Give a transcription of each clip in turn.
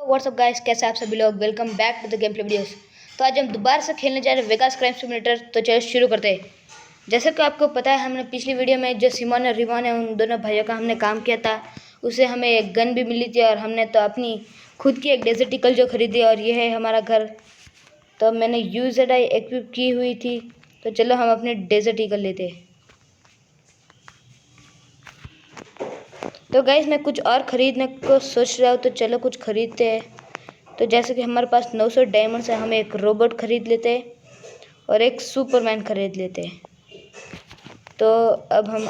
WhatsApp guys, कैसे आप सभी लोग। Welcome back to the game play videos. तो आज हम दोबारा से खेलने जा रहे हैं वेगास क्राइम सिमुलेटर। तो चलो शुरू करते हैं। जैसे कि आपको पता है, हमने पिछली वीडियो में जो सिमोन और रिवान है उन दोनों भाइयों का हमने काम किया था। उससे हमें एक गन भी मिली थी और हमने तो अपनी खुद की एक डेजर्ट ईगल जो खरीदी और ये है हमारा घर। तो मैंने UZI एक्विप की हुई थी। तो चलो हम अपने डेजर्ट ईगल लेते हैं। तो गाइस मैं कुछ और ख़रीदने को सोच रहा हूँ, तो चलो कुछ ख़रीदते हैं। तो जैसे कि हमारे पास 900 डायमंड्स है, हम एक रोबोट ख़रीद लेते हैं और एक सुपरमैन ख़रीद लेते हैं। तो अब हम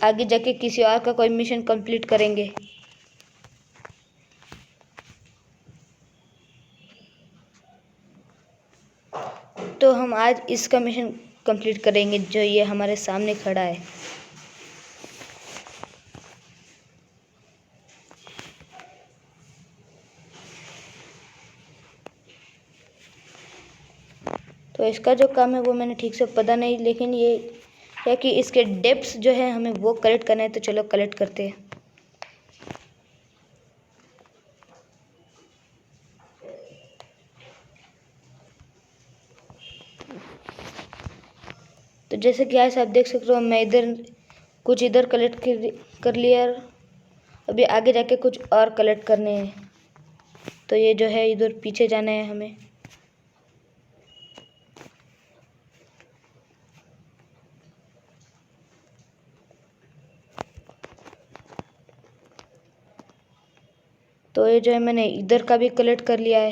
आगे जाके किसी और का कोई मिशन कंप्लीट करेंगे। तो हम आज इसका मिशन कंप्लीट करेंगे जो ये हमारे सामने खड़ा है। तो इसका जो काम है वो मैंने ठीक से पता नहीं, लेकिन ये है कि इसके डेप्थ्स जो है हमें वो कलेक्ट करना है। तो चलो कलेक्ट करते हैं। तो जैसे कि आज आप देख सकते हो, मैं इधर कलेक्ट कर लिया। अभी आगे जाके कुछ और कलेक्ट करने हैं। तो ये जो है इधर पीछे जाना है हमें। तो ये जो है मैंने इधर का भी कलेक्ट कर लिया है।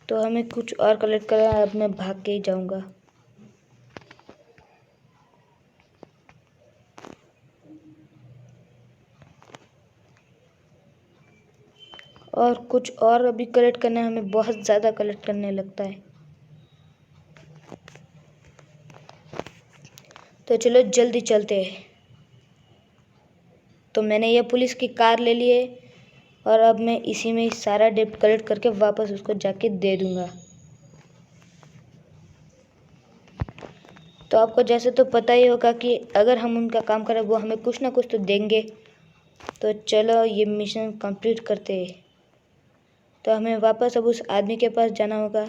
तो हमें कुछ और कलेक्ट करना है। अब मैं भाग के ही जाऊंगा। और कुछ और अभी कलेक्ट करना है। हमें बहुत ज़्यादा कलेक्ट करने लगता है। तो चलो जल्दी चलते हैं। तो मैंने ये पुलिस की कार ले ली है और अब मैं इसी में सारा डेप्ट कलेक्ट करके वापस उसको जाके दे दूंगा। तो आपको जैसे तो पता ही होगा कि अगर हम उनका काम करें वो हमें कुछ ना कुछ तो देंगे। तो चलो ये मिशन कंप्लीट करते हैं। तो हमें वापस अब उस आदमी के पास जाना होगा।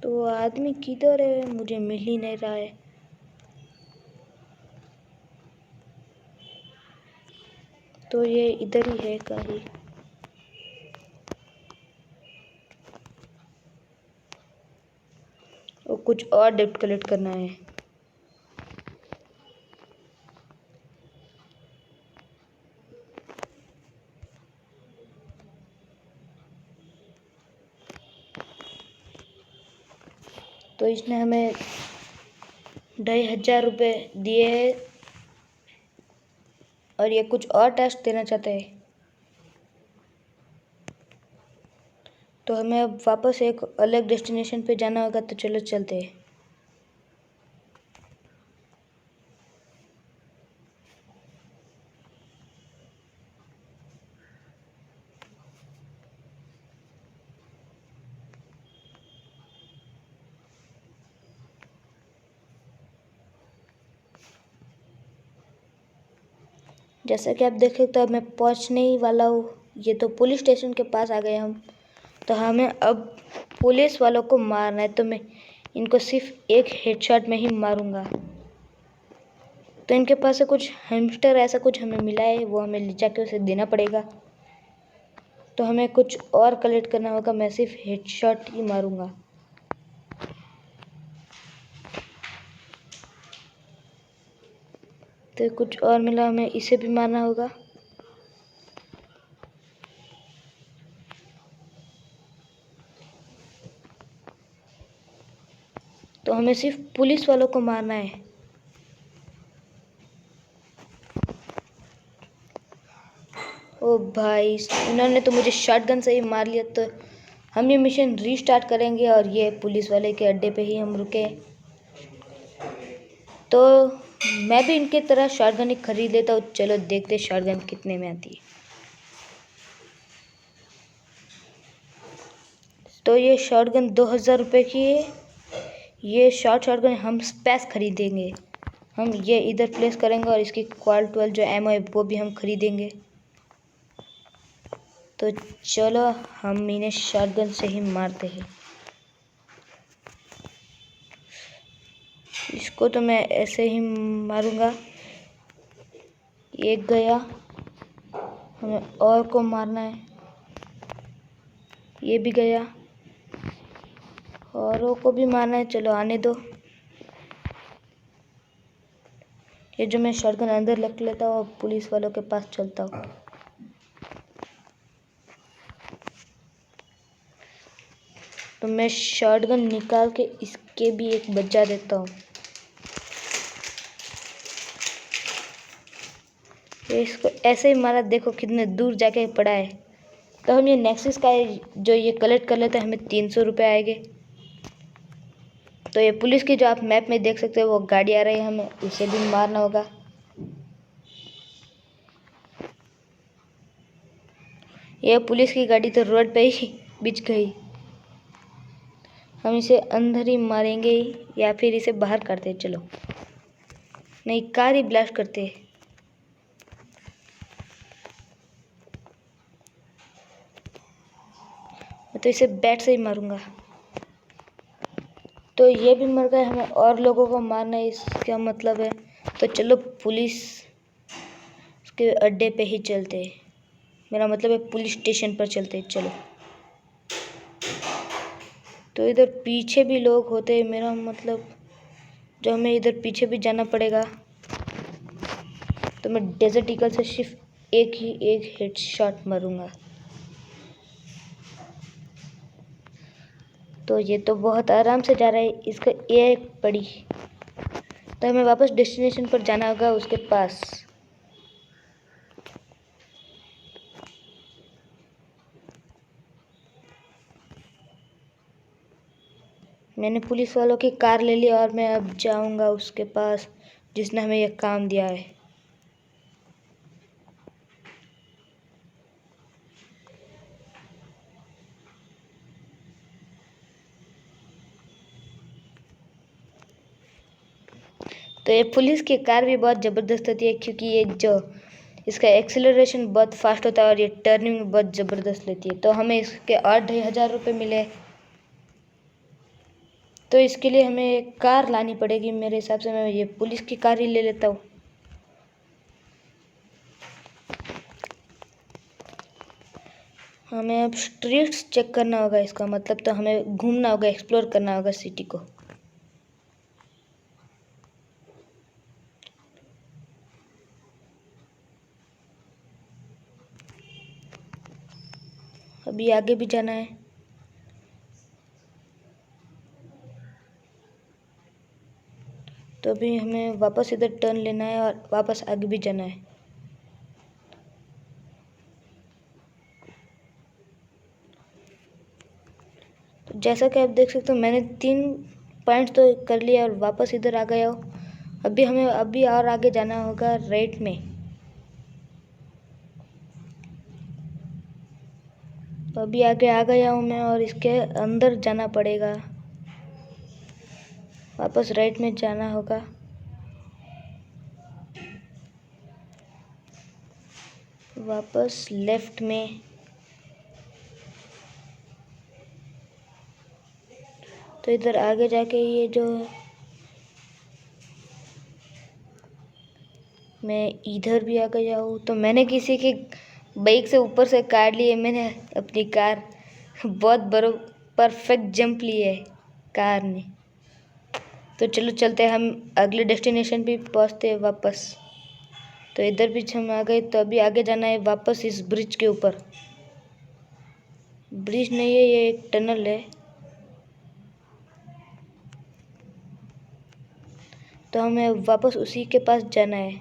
तो वो आदमी किधर है, मुझे मिल ही नहीं रहा है। तो ये इधर ही है कहीं। और कुछ और डेप्ट कलेक्ट करना है। तो इसने हमें 2500 रुपये दिए हैं और ये कुछ और टास्क देना चाहता है। तो हमें अब वापस एक अलग डेस्टिनेशन पे जाना होगा। तो चलो चलते हैं। जैसा कि आप देख सकते हो, अब मैं पहुंचने ही वाला हूँ। ये तो पुलिस स्टेशन के पास आ गए हम। तो हमें अब पुलिस वालों को मारना है। तो मैं इनको सिर्फ एक हेडशॉट में ही मारूंगा। तो इनके पास से कुछ हैमस्टर ऐसा कुछ हमें मिला है, वो हमें ले जाके उसे देना पड़ेगा। तो हमें कुछ और कलेक्ट करना होगा। मैं सिर्फ हेडशॉट ही मारूंगा। तो कुछ और मिला, हमें इसे भी मारना होगा। तो हमें सिर्फ पुलिस वालों को मारना है। ओ भाई, इन्होंने तो मुझे शॉटगन से ही मार लिया। तो हम ये मिशन रीस्टार्ट करेंगे और ये पुलिस वाले के अड्डे पे ही हम रुके। तो मैं भी इनके तरह शॉटगन ही खरीद लेता हूँ। चलो देखते शॉटगन कितने में आती है। तो ये शॉटगन 2000 रुपये की है। ये शॉटगन हम स्पेस खरीदेंगे। हम ये इधर प्लेस करेंगे और इसकी क्वाल 12 जो एमओ है वो भी हम खरीदेंगे। तो चलो हम इन्हें शॉटगन से ही मारते हैं। इसको तो मैं ऐसे ही मारूंगा। एक गया, हमें और को मारना है। ये भी गया, औरों को भी मारना है। चलो आने दो। ये जो मैं शॉटगन अंदर रख लेता हूँ और पुलिस वालों के पास चलता हूँ। तो मैं शॉटगन निकाल के इसके भी एक बच्चा देता हूँ। इसको ऐसे ही मारा, देखो कितने दूर जाके पड़ा है। तो हम ये नेक्सस का जो ये कलेक्ट कर लेते हैं, हमें 300 रुपये आएंगे। तो ये पुलिस की जो आप मैप में देख सकते हो वो गाड़ी आ रही है, हमें उसे भी मारना होगा। ये पुलिस की गाड़ी तो रोड पे ही बिछ गई। हम इसे अंदर ही मारेंगे या फिर इसे बाहर करते। चलो नहीं, कार ही ब्लास्ट करते। मैं तो इसे बैट से ही मारूंगा। तो ये भी मर गए, हमें और लोगों को मारना है, इसका मतलब है। तो चलो पुलिस के अड्डे पे ही चलते। मेरा मतलब है पुलिस स्टेशन पर चलते। चलो। तो इधर पीछे भी लोग होते हैं, मेरा मतलब जो हमें इधर पीछे भी जाना पड़ेगा। तो मैं डेजर्ट ईगल से सिर्फ एक हेडशॉट मारूंगा। तो ये तो बहुत आराम से जा रहा है, इसका एक पड़ी। तो हमें वापस डेस्टिनेशन पर जाना होगा उसके पास। मैंने पुलिस वालों की कार ले ली और मैं अब जाऊंगा उसके पास जिसने हमें यह काम दिया है। तो ये पुलिस की कार भी बहुत ज़बरदस्त होती है, क्योंकि ये जो इसका एक्सेलरेशन बहुत फास्ट होता है और ये टर्निंग भी बहुत ज़बरदस्त लेती है। तो हमें इसके और 2500 रुपये मिले। तो इसके लिए हमें एक कार लानी पड़ेगी। मेरे हिसाब से मैं ये पुलिस की कार ही ले लेता हूँ। हमें अब स्ट्रीट्स चेक करना होगा, इसका मतलब तो हमें घूमना होगा, एक्सप्लोर करना होगा सिटी को। अभी आगे भी जाना है। तो अभी हमें वापस इधर टर्न लेना है और वापस आगे भी जाना है। तो जैसा कि आप देख सकते हो, मैंने 3 पॉइंट्स तो कर लिया और वापस इधर आ गया हूँ। अभी हमें अभी और आगे जाना होगा राइट में। तो अभी आगे आ गया हूँ मैं और इसके अंदर जाना पड़ेगा। वापस राइट में जाना होगा। वापस लेफ्ट में। तो इधर आगे जाके ये जो मैं इधर भी आ गया हूँ। तो मैंने किसी की बाइक से ऊपर से काट ली है मैंने अपनी कार। बहुत बड़ा परफेक्ट जंप ली है कार ने। तो चलो चलते हैं, हम अगले डेस्टिनेशन पे पहुँचते हैं वापस। तो इधर भी हम आ गए। तो अभी आगे जाना है वापस इस ब्रिज के ऊपर। ब्रिज नहीं है, ये एक टनल है। तो हमें वापस उसी के पास जाना है।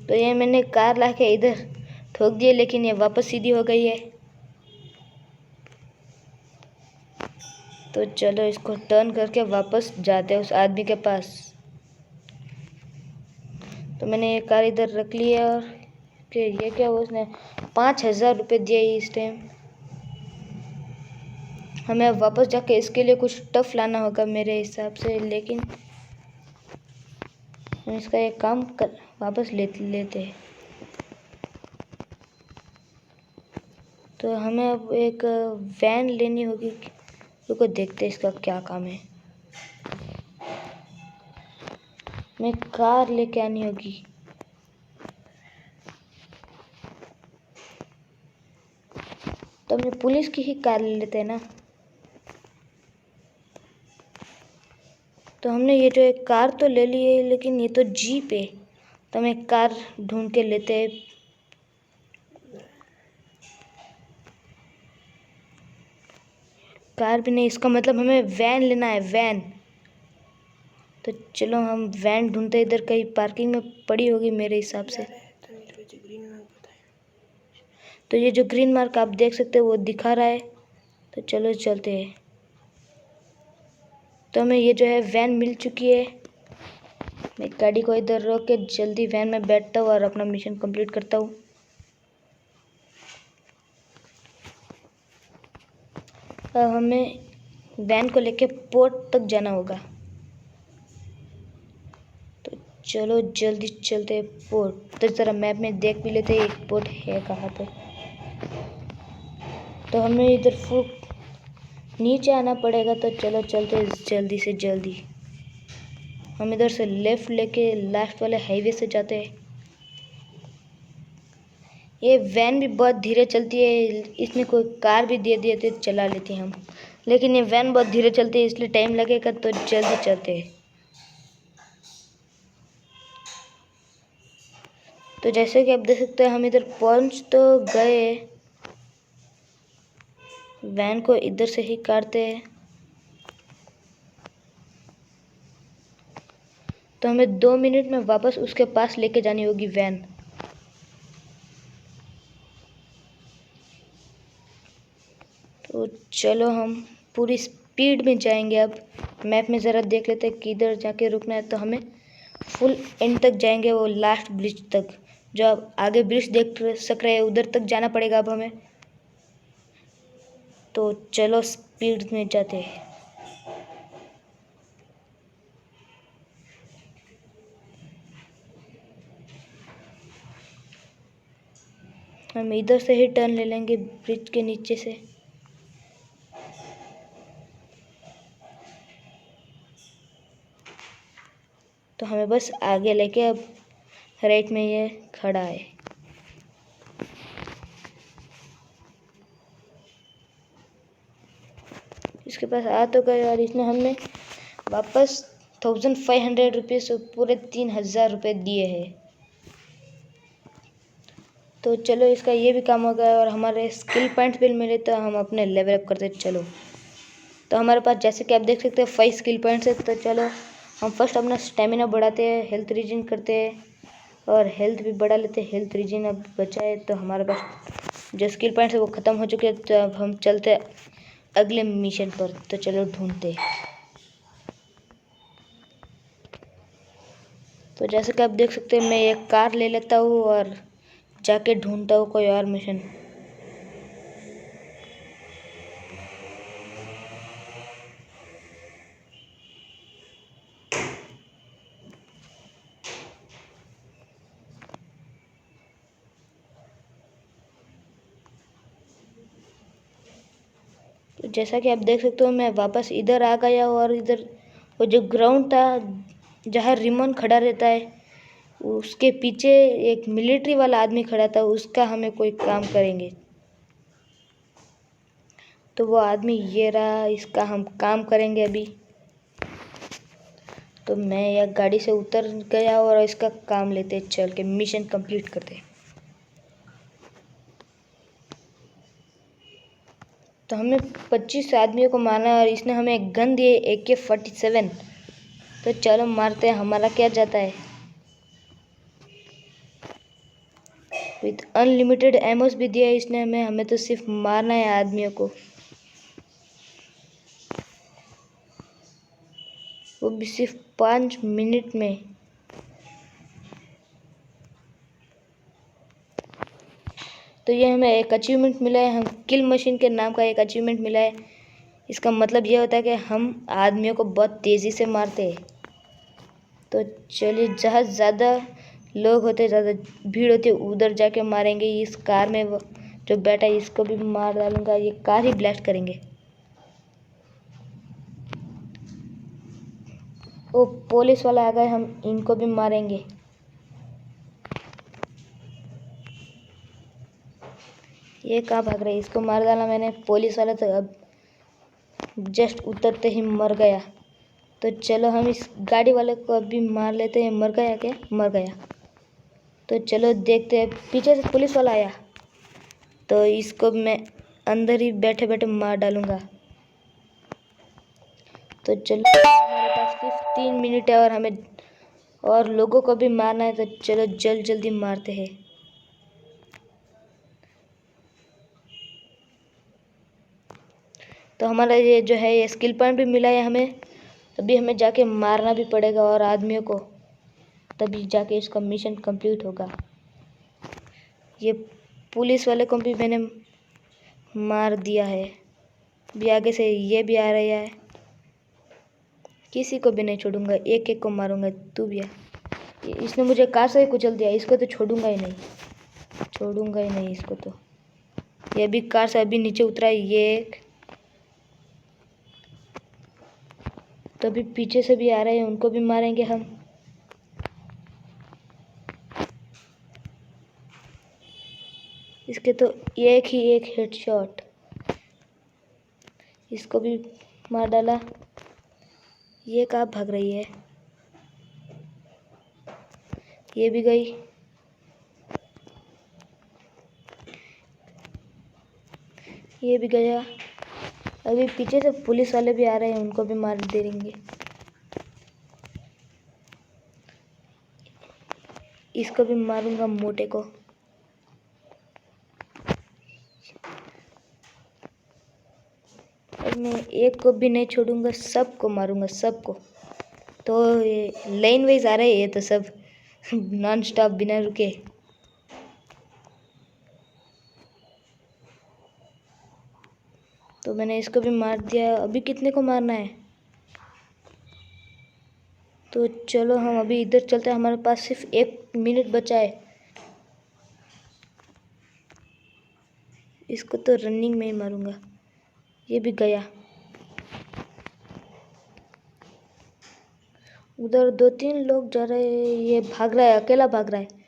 तो ये मैंने कार लाके इधर ठोक दिया, लेकिन ये वापस सीधी हो गई है। तो चलो इसको टर्न करके वापस जाते हैं उस आदमी के पास। तो मैंने ये कार इधर रख ली है और कि ये क्या हुआ, उसने 5,000 रुपये दिए इस टाइम। हमें अब वापस जाके इसके लिए कुछ टफ लाना होगा मेरे हिसाब से, लेकिन हम इसका एक काम कर वापस लेते हैं। तो हमें अब एक वैन लेनी होगी। रुको देखते हैं इसका क्या काम है। मैं कार लेके आनी होगी। तो हमने पुलिस की ही कार ले लेते हैं ना। तो हमने ये जो एक कार तो ले ली है, लेकिन ये तो जीप है। तो हम एक कार ढूंढ के लेते हैं। कार भी नहीं, इसका मतलब हमें वैन लेना है, वैन। तो चलो हम वैन ढूंढते हैं। इधर कहीं पार्किंग में पड़ी होगी मेरे हिसाब से। तो ये जो ग्रीन मार्क आप देख सकते हो वो दिखा रहा है। तो चलो चलते हैं। तो हमें ये जो है वैन मिल चुकी है। मैं गाड़ी को इधर रोक के जल्दी वैन में बैठता हूँ और अपना मिशन कंप्लीट करता हूँ। अब हमें वैन को लेके पोर्ट तक जाना होगा। तो चलो जल्दी चलते हैं पोर्ट। तो ज़रा मैप में देख भी लेते हैं एक पोर्ट है कहाँ पे। तो हमें इधर फुल नीचे आना पड़ेगा। तो चलो चलते हैं जल्दी से जल्दी। हम इधर से लेफ़्ट लेके लास्ट वाले हाईवे से जाते हैं। ये वैन भी बहुत धीरे चलती है। इसमें कोई कार भी दे दिए तो चला लेते हैं हम, लेकिन ये वैन बहुत धीरे चलती है इसलिए टाइम लगेगा। तो जल्दी चलते हैं। तो जैसे कि आप देख सकते हैं हम इधर पहुंच तो गए। वैन को इधर से ही काटते हैं। तो हमें 2 मिनट में वापस उसके पास लेके जानी होगी वैन। तो चलो हम पूरी स्पीड में जाएंगे। अब मैप में ज़रा देख लेते हैं किधर जाके रुकना है। तो हमें फुल एंड तक जाएंगे, वो लास्ट ब्रिज तक। जो आप आगे ब्रिज देख सक रहे हैं उधर तक जाना पड़ेगा अब हमें। तो चलो स्पीड में जाते हैं। हम इधर से ही टर्न ले लेंगे ब्रिज के नीचे से। तो हमें बस आगे लेके अब राइट में ये खड़ा है। इसके पास आ तो गए और इसने हमें वापस 1500 रुपीज़ पूरे 3000 रुपये दिए हैं। तो चलो इसका ये भी काम हो गया और हमारे स्किल पॉइंट्स भी मिले। तो हम अपने लेवल अप करते चलो। तो हमारे पास जैसे कि आप देख सकते हैं 5 स्किल पॉइंट्स है। तो चलो हम फर्स्ट अपना स्टेमिना बढ़ाते हैं, हेल्थ रीजन करते हैं और हेल्थ भी बढ़ा लेते हैं। हेल्थ रीजन अब बचा है। तो हमारे पास जो स्किल पॉइंट्स है वो ख़त्म हो चुके हैं। तो अब हम चलते हैं अगले मिशन पर। तो चलो ढूंढते। तो जैसे कि आप देख सकते हैं मैं एक कार ले लेता हूँ और जाके ढूंढता हूँ कोई और मिशन। तो जैसा कि आप देख सकते हो मैं वापस इधर आ गया हूँ और इधर वो जो ग्राउंड था जहाँ रिमन खड़ा रहता है उसके पीछे एक मिलिट्री वाला आदमी खड़ा था। उसका हमें कोई काम करेंगे। तो वो आदमी ये रहा, इसका हम काम करेंगे अभी। तो मैं यह गाड़ी से उतर गया और इसका काम लेते चल के मिशन कंप्लीट करते। तो हमें 25 आदमियों को मारना और इसने हमें एक गन दी है AK-47। तो चलो मारते हैं, हमारा क्या जाता है। विथ अनलिमिटेड एमोस भी दिया है इसने हमें तो सिर्फ मारना है आदमियों को। वो भी सिर्फ 5 मिनट में। तो ये हमें एक अचीवमेंट मिला है, हम किल मशीन के नाम का एक अचीवमेंट मिला है। इसका मतलब ये होता है कि हम आदमियों को बहुत तेज़ी से मारते हैं। तो चलिए, जहाँ ज़्यादा लोग होते, ज़्यादा भीड़ होती है, उधर जाके मारेंगे। इस कार में वो जो बैठा है इसको भी मार डालूंगा, ये कार ही ब्लास्ट करेंगे। वो पुलिस वाला आ गए, हम इनको भी मारेंगे। ये कहाँ भाग रहे, इसको मार डाला मैंने। पुलिस वाला तो अब जस्ट उतरते ही मर गया। तो चलो हम इस गाड़ी वाले को अभी मार लेते हैं। मर गया क्या? मर गया। तो चलो देखते हैं। पीछे से पुलिस वाला आया तो इसको मैं अंदर ही बैठे बैठे मार डालूंगा। तो चलो, हमारे पास सिर्फ 3 मिनट है और हमें और लोगों को भी मारना है। तो चलो जल्दी मारते हैं। तो हमारा ये जो है ये स्किल पॉइंट भी मिला है हमें। अभी हमें जाके मारना भी पड़ेगा और आदमियों को, तभी जाके इसका मिशन कंप्लीट होगा। ये पुलिस वाले को भी मैंने मार दिया है। अभी आगे से ये भी आ रहा है। किसी को भी नहीं छोड़ूंगा, एक एक को मारूंगा। तू भी आ। इसने मुझे कार से ही कुचल दिया, इसको तो छोड़ूंगा ही नहीं इसको। तो ये भी कार से अभी नीचे उतरा है ये एक। तो अभी पीछे से भी आ रहे हैं, उनको भी मारेंगे हम। इसके तो एक ही एक हेडशॉट, इसको भी मार डाला। ये कहाँ भाग रही है? ये भी गई। ये भी गया। अभी पीछे से पुलिस वाले भी आ रहे हैं, उनको भी मार देंगे। इसको भी मारूंगा, मोटे को। और मैं एक को भी नहीं छोड़ूंगा, सबको मारूंगा, सबको। तो ये लाइन वाइज आ रहे हैं, ये तो सब नॉन स्टॉप बिना रुके। तो मैंने इसको भी मार दिया। अभी कितने को मारना है? तो चलो हम अभी इधर चलते हैं, हमारे पास सिर्फ 1 मिनट बचा है। इसको तो रनिंग में ही मारूंगा। ये भी गया। उधर 2-3 लोग जा रहे हैं, ये भाग रहा है, अकेला भाग रहा है।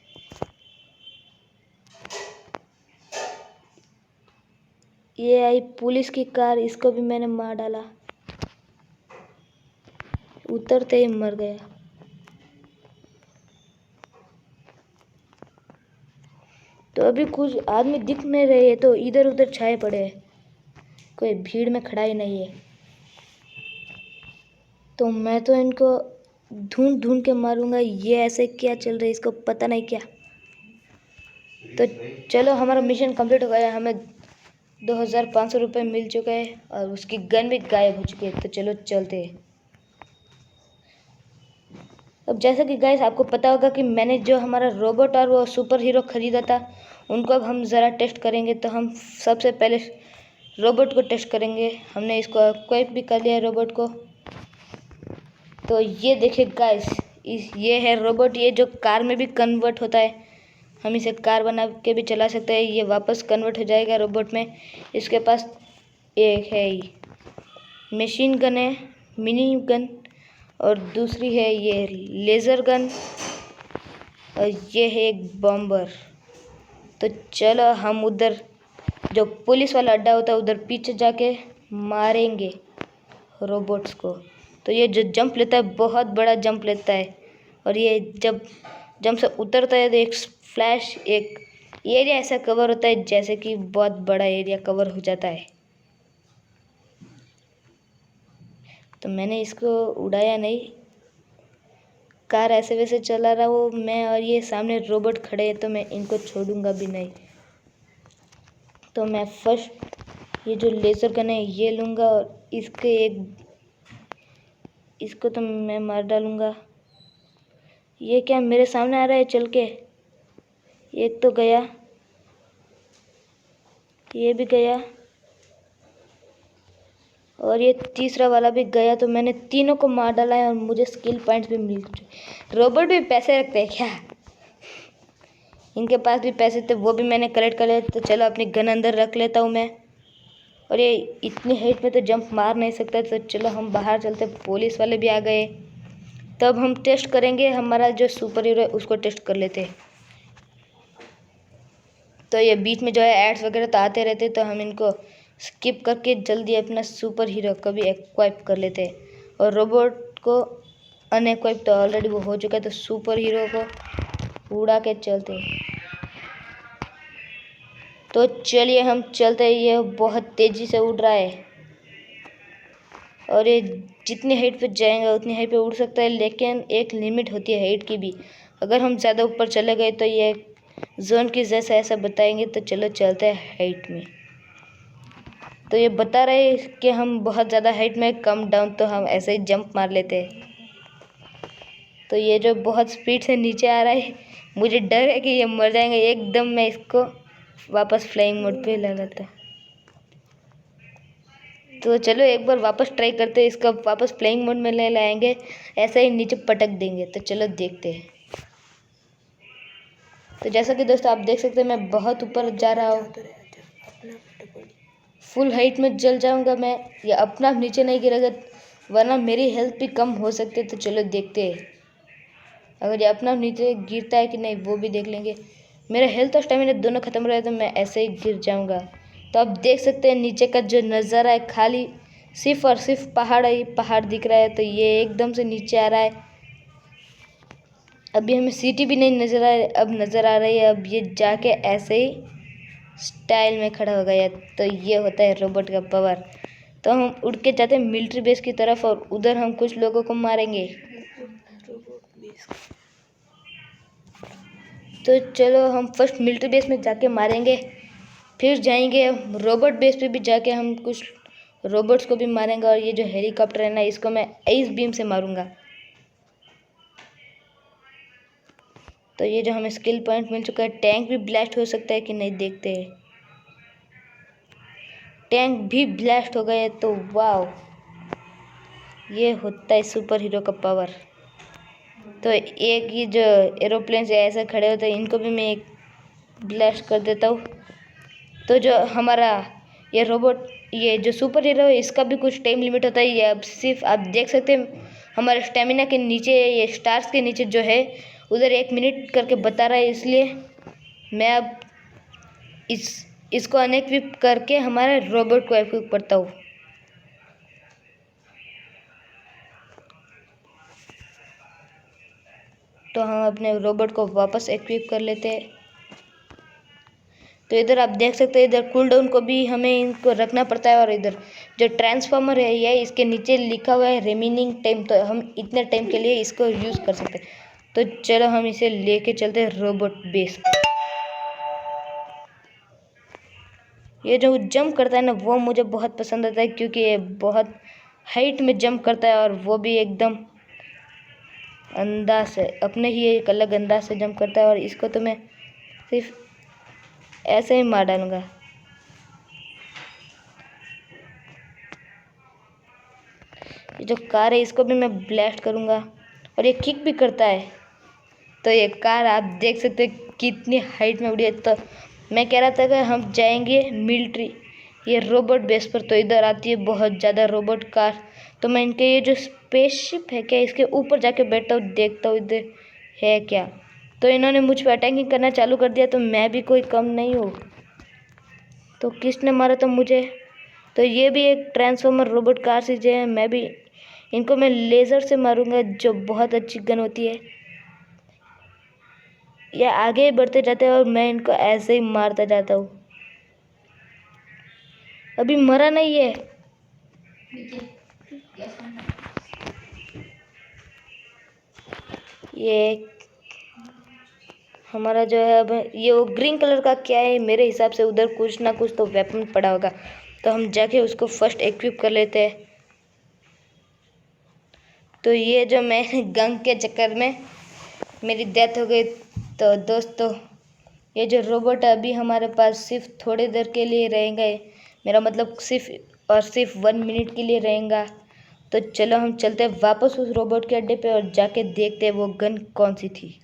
ये आई पुलिस की कार, इसको भी मैंने मार डाला। उतरते ही मर गया। तो अभी कुछ आदमी दिख नहीं रहे हैं, तो इधर उधर छाए पड़े हैं, कोई भीड़ में खड़ा ही नहीं है। तो मैं तो इनको ढूंढ ढूंढ के मारूंगा। ये ऐसे क्या चल रहा है, इसको पता नहीं क्या। तो चलो, हमारा मिशन कंप्लीट हो गया। हमें 2500 रुपये मिल चुके हैं और उसकी गन भी गायब हो चुकी है। तो चलो चलते हैं। अब जैसा कि गाइस आपको पता होगा कि मैंने जो हमारा रोबोट और वो सुपर हीरो ख़रीदा था, उनको अब हम ज़रा टेस्ट करेंगे। तो हम सबसे पहले रोबोट को टेस्ट करेंगे। हमने इसको इक्विप भी कर लिया है रोबोट को। तो ये देखिए गाइस, ये है रोबोट, ये जो कार में भी कन्वर्ट होता है। हम इसे कार बना के भी चला सकते हैं। ये वापस कन्वर्ट हो जाएगा रोबोट में। इसके पास एक है मशीन गन है, मिनी गन, और दूसरी है ये लेज़र गन, और ये है एक बॉम्बर। तो चलो हम उधर जो पुलिस वाला अड्डा होता है उधर पीछे जाके मारेंगे रोबोट्स को। तो ये जो जंप लेता है, बहुत बड़ा जंप लेता है, और ये जब जंप से उतरता है तो एक फ्लैश, एक एरिया ऐसा कवर होता है जैसे कि बहुत बड़ा एरिया कवर हो जाता है। तो मैंने इसको उड़ाया नहीं, कार ऐसे वैसे चला रहा वो मैं, और ये सामने रोबोट खड़े हैं तो मैं इनको छोड़ूंगा भी नहीं। तो मैं फर्स्ट ये जो लेज़र गन है ये लूँगा, और इसके इसको तो मैं मार डालूँगा। ये क्या मेरे सामने आ रहा है चल के? एक तो गया, ये भी गया और ये तीसरा वाला भी गया। तो मैंने तीनों को मार डाला है और मुझे स्किल पॉइंट्स भी मिल चुके। रोबोट भी पैसे रखते हैं क्या? इनके पास भी पैसे थे, वो भी मैंने कलेक्ट कर लिया। तो चलो अपनी गन अंदर रख लेता हूँ मैं। और ये इतनी हाइट में तो जंप मार नहीं सकता। तो चलो हम बाहर चलते। पुलिस वाले भी आ गए। तब हम टेस्ट करेंगे, हमारा जो सुपर हीरो है उसको टेस्ट कर लेते हैं। तो ये बीच में जो है एड्स वगैरह तो आते रहते, तो हम इनको स्किप करके जल्दी अपना सुपर हीरो को भी एक्वाइप कर लेते हैं। और रोबोट को अनएक्वाइप तो ऑलरेडी वो हो चुका है, तो सुपर हीरो को उड़ा के चलते हैं। तो चलिए हम चलते हैं। ये बहुत तेज़ी से उड़ रहा है और ये जितनी हाइट पे जाएगा उतनी हाइट पे उड़ सकता है, लेकिन एक लिमिट होती है हाइट की भी। अगर हम ज़्यादा ऊपर चले गए तो ये जोन की जैसा ऐसा बताएंगे। तो चलो चलते हैं हाइट में। तो ये बता रहे कि हम बहुत ज़्यादा हाइट में कम डाउन, तो हम ऐसे ही जंप मार लेते हैं। तो ये जो बहुत स्पीड से नीचे आ रहा है, मुझे डर है कि ये मर जाएंगे एकदम। मैं इसको वापस फ्लाइंग मोड पे ला लेता। तो चलो एक बार वापस ट्राई करते हैं, इसका वापस फ्लाइंग मोड में ले लाएंगे, ऐसे ही नीचे पटक देंगे। तो चलो देखते हैं। तो जैसा कि दोस्तों आप देख सकते हैं, मैं बहुत ऊपर जा रहा हूँ, फुल हाइट में जल जाऊंगा मैं। या अपना नीचे नहीं गिरेगा, वरना मेरी हेल्थ भी कम हो सकती है। तो चलो देखते हैं अगर ये अपना नीचे गिरता है कि नहीं, वो भी देख लेंगे। मेरा हेल्थ और स्टेमिना दोनों खत्म रहे तो मैं ऐसे ही गिर जाऊंगा। तो आप देख सकते हैं नीचे का जो नज़ारा है, खाली सिर्फ और सिर्फ पहाड़ ही पहाड़ दिख रहा है। तो ये एकदम से नीचे आ रहा है। अभी हमें सिटी भी नहीं नज़र आ, अब नज़र आ रही है। अब ये जाके ऐसे ही स्टाइल में खड़ा हो गया। तो ये होता है रोबोट का पावर। तो हम उड़ के जाते हैं मिलिट्री बेस की तरफ और उधर हम कुछ लोगों को मारेंगे। तो चलो हम फर्स्ट मिलिट्री बेस में जाके मारेंगे, फिर जाएंगे रोबोट बेस पे भी जाके हम कुछ रोबोट्स को भी मारेंगे। और ये जो हेलीकॉप्टर है ना, इसको मैं एस बीम से मारूंगा। तो ये जो हमें स्किल पॉइंट मिल चुका है, टैंक भी ब्लास्ट हो सकता है कि नहीं देखते हैं। टैंक भी ब्लास्ट हो गए। तो वाह, ये होता है सुपर हीरो का पावर। तो एक ये जो एरोप्लेन से ऐसे खड़े होते हैं, इनको भी मैं एक ब्लास्ट कर देता हूँ। तो जो हमारा ये रोबोट, ये जो सुपर हीरो है, इसका भी कुछ टाइम लिमिट होता है। ये अब सिर्फ आप देख सकते हैं हमारे स्टेमिना के नीचे, ये स्टार्स के नीचे जो है उधर 1 मिनट करके बता रहा है। इसलिए मैं अब इसको अनइक्विप करके हमारे रोबोट को इक्विप करता हूँ। तो हम अपने रोबोट को वापस इक्विप कर लेते हैं। तो इधर आप देख सकते हैं, इधर कूल डाउन को भी हमें इनको रखना पड़ता है। और इधर जो ट्रांसफार्मर है, ये इसके नीचे लिखा हुआ है रिमेनिंग टाइम। तो हम इतने टाइम के लिए इसको यूज़ कर सकते हैं। तो चलो हम इसे लेके चलते हैं रोबोट बेस पे। ये जो जंप करता है ना, वो मुझे बहुत पसंद आता है, क्योंकि ये बहुत हाइट में जंप करता है और वो भी एकदम अंदाज से, अपने ही एक अलग अंदाज से जंप करता है। और इसको तो मैं सिर्फ ऐसे ही मार डालूंगा। ये जो कार है, इसको भी मैं ब्लास्ट करूंगा। और ये किक भी करता है। तो ये कार आप देख सकते हैं कितनी हाइट में उड़ी है। तो मैं कह रहा था कि हम जाएंगे मिलिट्री ये रोबोट बेस पर। तो इधर आती है बहुत ज़्यादा रोबोट कार। तो मैं इनके ये जो स्पेसशिप है क्या, इसके ऊपर जाके बैठता हूँ, देखता हूँ इधर है क्या। तो इन्होंने मुझ पर अटैकिंग करना चालू कर दिया। तो मैं भी कोई कम नहीं हूँ। तो किसने मारा तो मुझे? तो ये भी एक ट्रांसफॉर्मर रोबोट कार से जो है, मैं भी इनको मैं लेज़र से मारूंगा, जो बहुत अच्छी गन होती है। ये आगे बढ़ते जाते हैं और मैं इनको ऐसे ही मारता जाता हूँ। अभी मरा नहीं है। ये हमारा जो है, अब ये वो ग्रीन कलर का क्या है, मेरे हिसाब से उधर कुछ ना कुछ तो वेपन पड़ा होगा। तो हम जाके उसको फर्स्ट इक्विप कर लेते हैं। तो ये जो मैं गन के चक्कर में मेरी डेथ हो गई। तो दोस्तों ये जो रोबोट है अभी हमारे पास सिर्फ थोड़ी देर के लिए रहेगा, मेरा मतलब सिर्फ और सिर्फ 1 मिनट के लिए रहेगा। तो चलो हम चलते हैं वापस उस रोबोट के अड्डे पे और जाके देखते हैं वो गन कौन सी थी।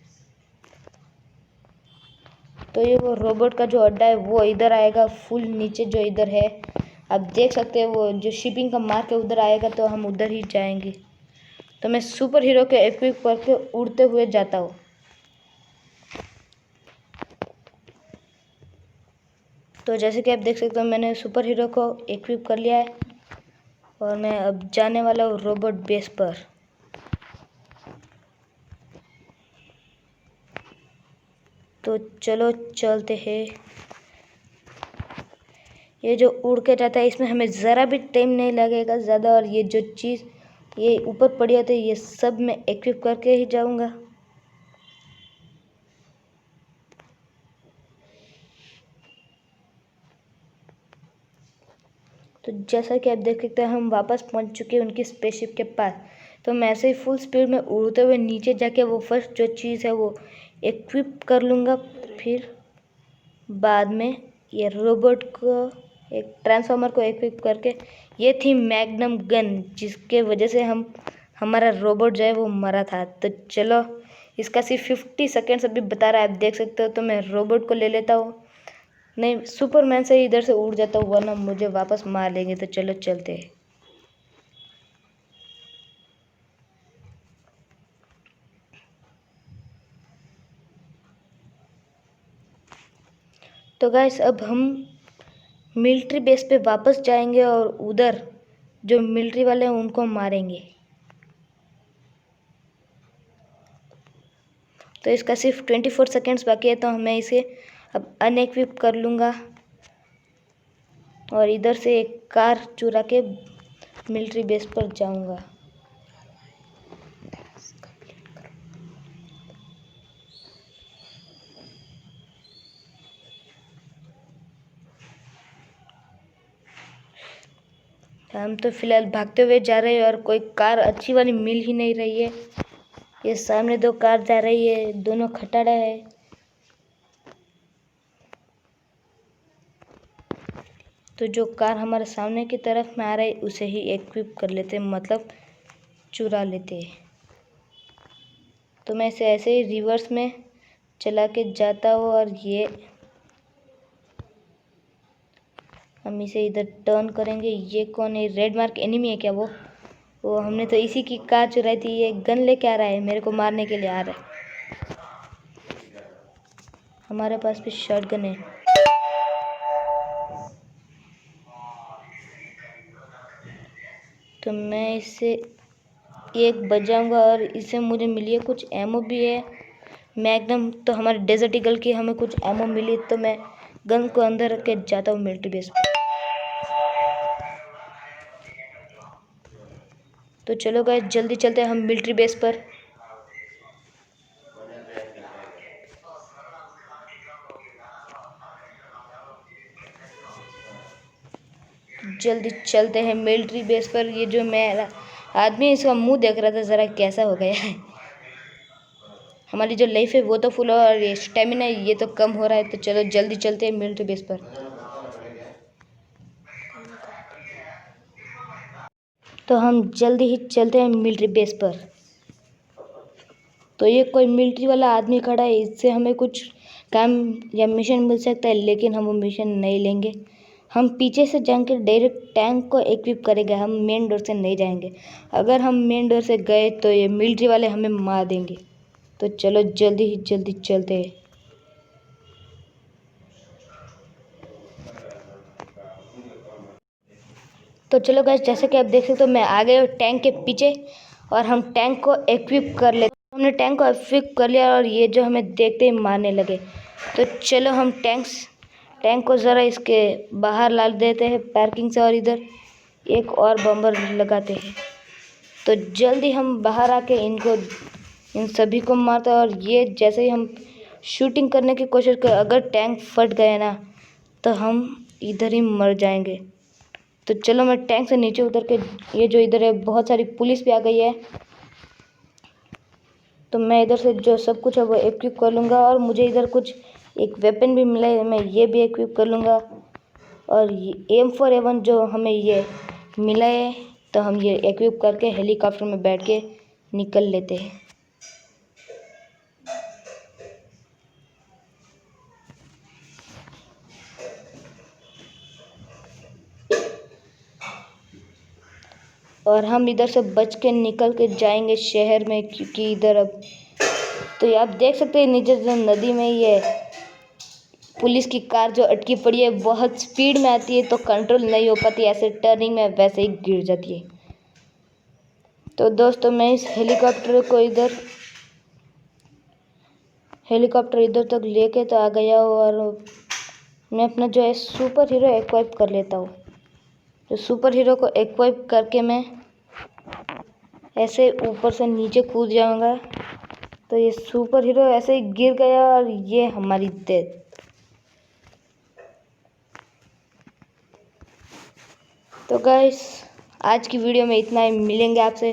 तो ये वो रोबोट का जो अड्डा है वो इधर आएगा, फुल नीचे जो इधर है आप देख सकते हैं, वो जो शिपिंग का मार्क है उधर आएगा, तो हम उधर ही जाएंगे। तो मैं सुपर हीरो के इक्विप करके उड़ते हुए जाता हूँ। तो जैसे कि आप देख सकते हो मैंने सुपर हीरो को इक्विप कर लिया है और मैं अब जाने वाला हूँ रोबोट बेस पर। तो चलो चलते हैं। ये जो उड़ के जाता है इसमें हमें ज़रा भी टाइम नहीं लगेगा ज़्यादा, और ये जो चीज़ ये ऊपर पड़ी होती है ये सब मैं इक्विप करके ही जाऊंगा। तो जैसा कि आप देख सकते हैं हम वापस पहुंच चुके हैं उनकी स्पेसशिप के पास। तो मैं ऐसे ही फुल स्पीड में उड़ते हुए नीचे जाके वो फर्स्ट जो चीज़ है वो इक्विप कर लूँगा, फिर बाद में ये रोबोट को एक ट्रांसफार्मर को इक्विप करके। ये थी मैग्नम गन जिसके वजह से हमारा रोबोट जो है वो मरा था। तो चलो इसका सिर्फ 50 सेकेंड्स अभी बता रहा है, आप देख सकते हो। तो मैं रोबोट को ले लेता हूँ, नहीं सुपरमैन से ही इधर से उड़ जाता हूँ वरना मुझे वापस मार लेंगे। तो चलो चलते हैं। तो गाइस अब हम मिलिट्री बेस पे वापस जाएंगे और उधर जो मिलिट्री वाले हैं उनको मारेंगे। तो इसका सिर्फ 24 सेकेंड्स बाकी है, तो मैं इसे अब अनइक्विप कर लूँगा और इधर से एक कार चुरा के मिलिट्री बेस पर जाऊँगा। हम तो फिलहाल भागते हुए जा रहे हैं और कोई कार अच्छी वाली मिल ही नहीं रही है। ये सामने दो कार जा रही है, दोनों खटारा है। तो जो कार हमारे सामने की तरफ में आ रही है उसे ही इक्विप कर लेते हैं, मतलब चुरा लेते हैं। तो मैं इसे ऐसे ही रिवर्स में चला के जाता हूँ और ये हम इसे इधर टर्न करेंगे। ये कौन है? रेड मार्क एनिमी है क्या? वो हमने तो इसी की कार चुराई थी। ये गन लेके आ रहा है, मेरे को मारने के लिए आ रहा है। हमारे पास भी शॉटगन है। तो मैं इसे एक बजाऊंगा और इससे मुझे मिली है कुछ एमओ भी है मैग्नम। तो हमारे डेजर्ट ईगल की हमें कुछ एमओ मिली, तो मैं गन को अंदर रख के जाता हूँ मिलिट्री बेस पर। तो चलो गाइस जल्दी चलते हैं हम मिलिट्री बेस पर। जल्दी चलते हैं मिलिट्री बेस पर। ये जो मेरा आदमी इसका मुंह देख रहा था ज़रा कैसा हो गया है। हमारी जो लाइफ है वो तो फुल है और ये स्टेमिना ये तो कम हो रहा है। तो चलो जल्दी चलते हैं मिलिट्री बेस पर। तो हम जल्दी ही चलते हैं मिलिट्री बेस पर। तो ये कोई मिलिट्री वाला आदमी खड़ा है, इससे हमें कुछ काम या मिशन मिल सकता है, लेकिन हम वो मिशन नहीं लेंगे। हम पीछे से जाकर डायरेक्ट टैंक को इक्विप करेंगे, हम मेन डोर से नहीं जाएंगे। अगर हम मेन डोर से गए तो ये मिलिट्री वाले हमें मार देंगे। तो चलो जल्दी ही जल्दी चलते हैं। तो चलो गाइस जैसे कि आप देख सकते हो मैं आ गया टैंक के पीछे और हम टैंक को इक्विप कर लेते। हमने टैंक को इक्विप कर लिया और ये जो हमें देखते ही मारने लगे। तो चलो हम टैंक को ज़रा इसके बाहर ला देते हैं पार्किंग से और इधर एक और बम्बर लगाते हैं। तो जल्दी हम बाहर आके इन सभी को मारते हैं और ये जैसे ही हम शूटिंग करने की कोशिश करें, अगर टैंक फट गए ना तो हम इधर ही मर जाएंगे। तो चलो मैं टैंक से नीचे उतर के, ये जो इधर है बहुत सारी पुलिस भी आ गई है, तो मैं इधर से जो सब कुछ है वो इक्विप कर लूँगा, और मुझे इधर कुछ एक वेपन भी मिला है, मैं ये भी इक्विप कर लूँगा। और ये M4A1 जो हमें ये मिला है, तो हम ये इक्विप करके हेलीकॉप्टर में बैठ के निकल लेते हैं। और हम इधर से बच के निकल के जाएंगे शहर में, क्योंकि इधर अब तो ये आप देख सकते हैं नीचे जो नदी में ये पुलिस की कार जो अटकी पड़ी है, बहुत स्पीड में आती है तो कंट्रोल नहीं हो पाती, ऐसे टर्निंग में वैसे ही गिर जाती है। तो दोस्तों मैं इस हेलीकॉप्टर इधर तक लेके तो आ गया हूँ, और मैं अपना जो है सुपर हीरो एक्वाइप कर लेता हूँ। तो सुपर हीरो को एक्वाइप करके मैं ऐसे ऊपर से नीचे कूद जाऊंगा, तो ये सुपर हीरो ऐसे ही गिर गया और ये हमारी डेथ। तो गाइस आज की वीडियो में इतना ही, मिलेंगे आपसे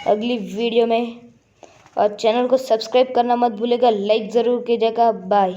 अगली वीडियो में, और चैनल को सब्सक्राइब करना मत भूलिएगा, लाइक ज़रूर कीजिएगा। बाय।